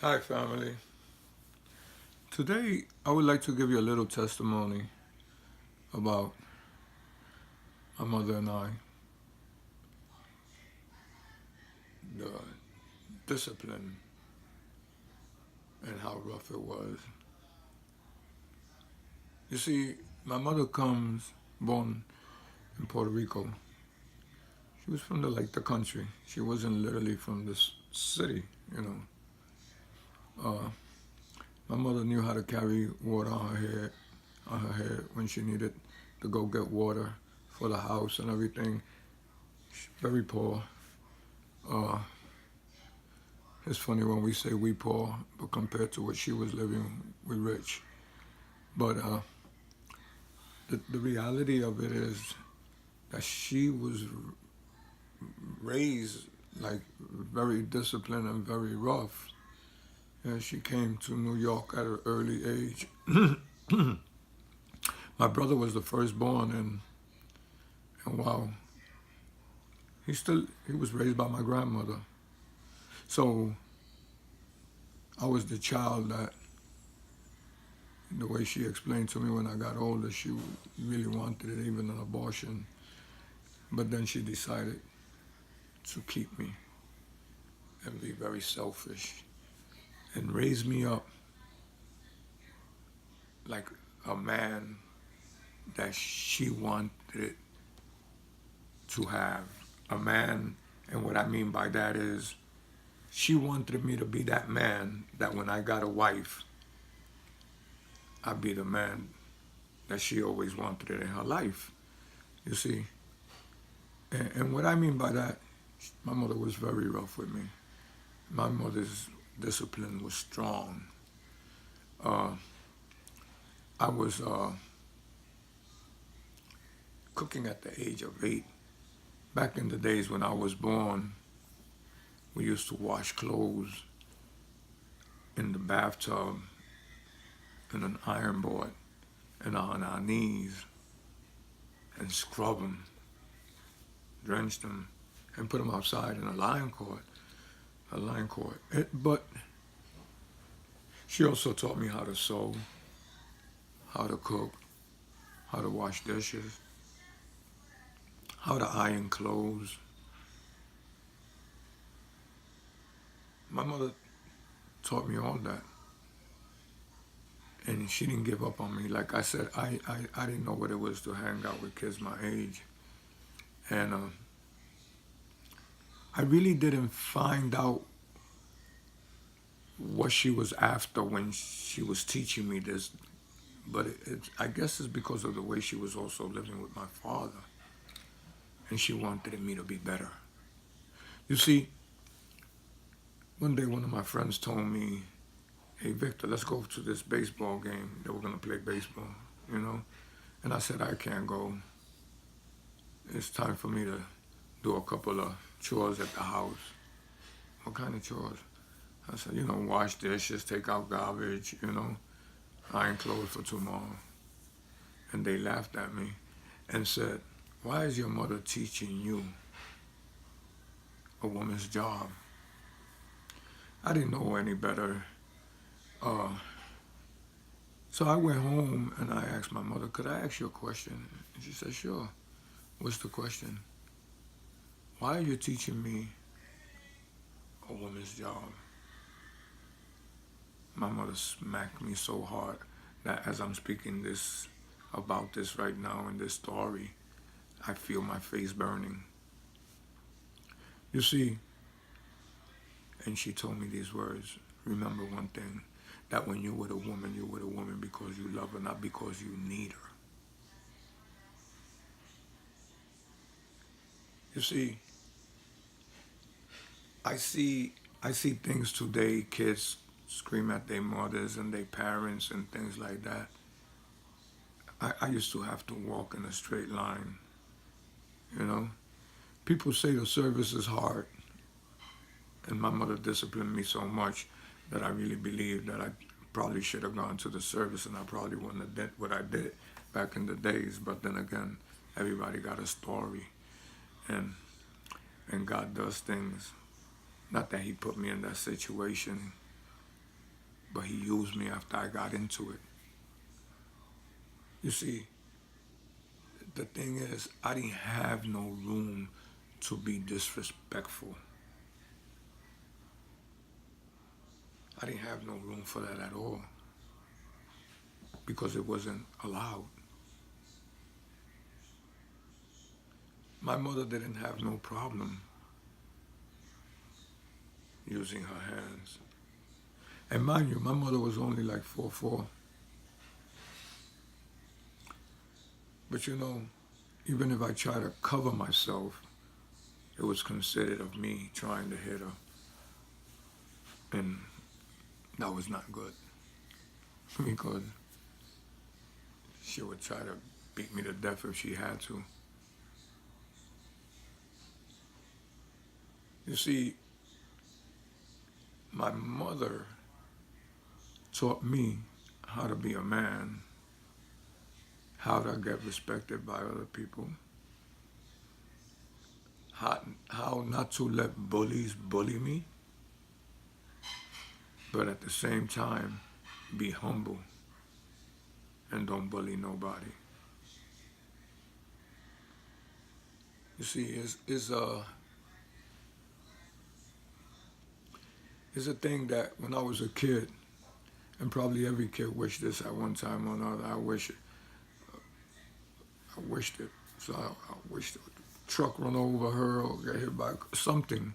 Hi, family. Today, I would like to give you a little testimony about my mother and I, the discipline and how rough it was. You see, my mother comes born in Puerto Rico. She was from the country. She wasn't literally from this city, you know. My mother knew how to carry water on her head when she needed to go get water for the house and everything. Very poor. Uh, It's funny when we say we poor, but compared to what she was living, we rich. But the reality of it is that she was raised like very disciplined and very rough. And she came to New York at an early age. My brother was the firstborn, and wow, he was raised by my grandmother. So I was the child that the way she explained to me when I got older, she really wanted it, even an abortion. But then she decided to keep me and be very selfish and raise me up like a man that she wanted to have. A man, and what I mean by that is she wanted me to be that man that when I got a wife, I'd be the man that she always wanted it in her life. You see? And what I mean by that, my mother was very rough with me. My mother's discipline was strong. Uh, I was cooking at the age of 8. Back in the days when I was born, we used to wash clothes in the bathtub in an iron board and on our knees and scrub them, drench them, and put them outside in a lion court. A lion court. But she also taught me how to sew, how to cook, how to wash dishes, how to iron clothes. My mother taught me all that. And she didn't give up on me. Like I said, I didn't know what it was to hang out with kids my age. And I really didn't find out what she was after when she was teaching me this. But I guess it's because of the way she was also living with my father. And she wanted me to be better. You see, one day one of my friends told me, hey, Victor, let's go to this baseball game. They were going to play baseball, you know? And I said, I can't go. It's time for me to do a couple of chores at the house. What kind of chores? I said, wash dishes, take out garbage, iron clothes for tomorrow. And they laughed at me and said, why is your mother teaching you a woman's job? I didn't know any better. Uh, so I went home and I asked my mother, could I ask you a question? And she said, sure. What's the question? Why are you teaching me a woman's job? My mother smacked me so hard that as I'm speaking this about this right now in this story, I feel my face burning. You see, and she told me these words, remember one thing, that when you're with a woman, you're with a woman because you love her, not because you need her. You see, I see I see things today, kids scream at their mothers and their parents and things like that. I used to have to walk in a straight line, you know. People say the service is hard, and my mother disciplined me so much that I really believe that I probably should have gone to the service and I probably wouldn't have did what I did back in the days. But then again, everybody got a story, and God does things. Not that He put me in that situation, but he used me after I got into it. You see, the thing is, I didn't have no room to be disrespectful. I didn't have no room for that at all because it wasn't allowed. My mother didn't have no problem using her hands. And mind you, my mother was only like 4'4". But you know, even if I tried to cover myself, it was considered of me trying to hit her. And that was not good because she would try to beat me to death if she had to. You see, my mother taught me how to be a man, how to get respected by other people, how not to let bullies bully me, but at the same time, be humble and don't bully nobody. You see, it's a thing that when I was a kid, and probably every kid wished this at one time or another. I wished it. So I wished a truck run over her or get hit by something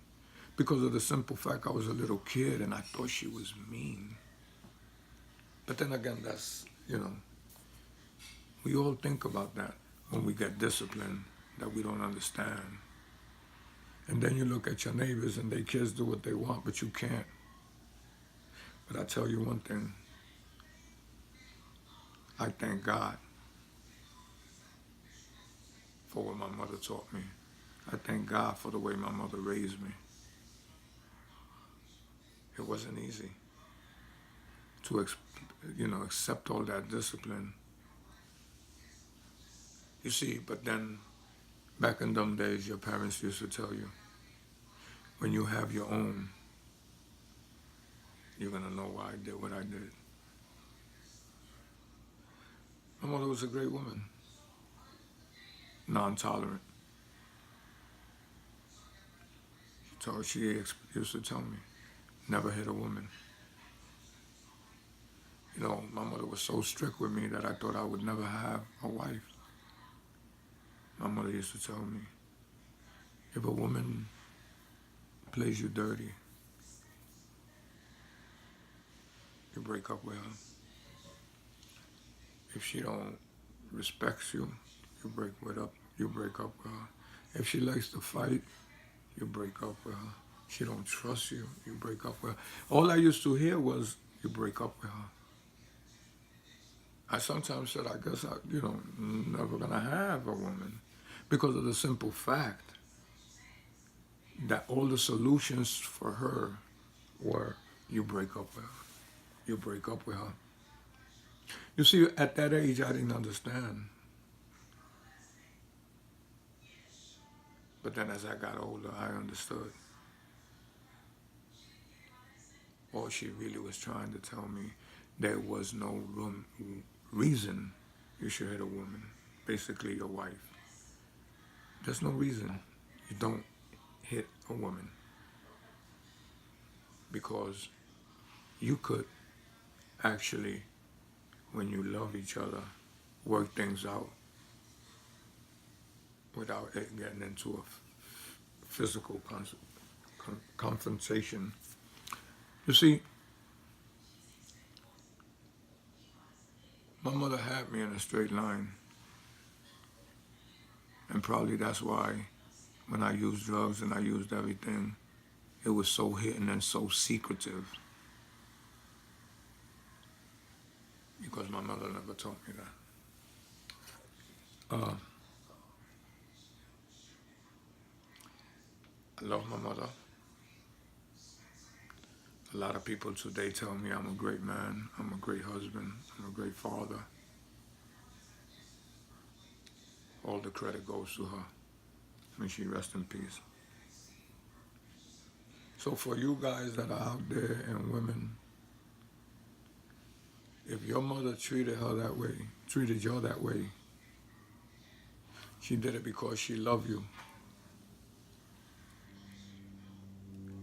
because of the simple fact I was a little kid and I thought she was mean. But then again, we all think about that when we get disciplined that we don't understand. And then you look at your neighbors and their kids do what they want, but you can't. But I tell you one thing, I thank God for what my mother taught me. I thank God for the way my mother raised me. It wasn't easy to accept all that discipline. You see, but then back in them days, your parents used to tell you, when you have your own, you're going to know why I did what I did. My mother was a great woman, non-tolerant. She used to tell me, never hit a woman. You know, my mother was so strict with me that I thought I would never have a wife. My mother used to tell me, if a woman plays you dirty, you break up with her. If she don't respect you, you break up with her. If she likes to fight, you break up with her. She don't trust you, you break up with her. All I used to hear was, you break up with her. I sometimes said, I guess never gonna have a woman because of the simple fact that all the solutions for her were, you break up with her. You break up with her. You see, at that age, I didn't understand. But then as I got older, I understood. All she really was trying to tell me, there was no reason you should hit a woman, basically your wife. There's no reason you don't hit a woman because you could actually, when you love each other, work things out without it getting into a physical confrontation. You see, my mother had me in a straight line. And probably that's why when I used drugs and I used everything, it was so hidden and so secretive. Because my mother never taught me that. I love my mother. A lot of people today tell me I'm a great man, I'm a great husband, I'm a great father. All the credit goes to her. May she rest in peace. So for you guys that are out there and women If your mother treated her that way, treated you that way, she did it because she loved you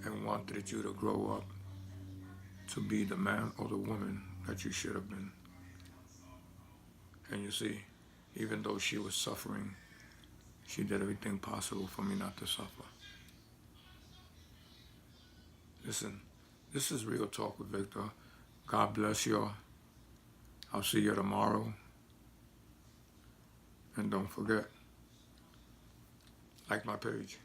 and wanted you to grow up to be the man or the woman that you should have been. And you see, even though she was suffering, she did everything possible for me not to suffer. Listen, this is Real Talk with Victor. God bless you. I'll see you tomorrow. And don't forget, like my page.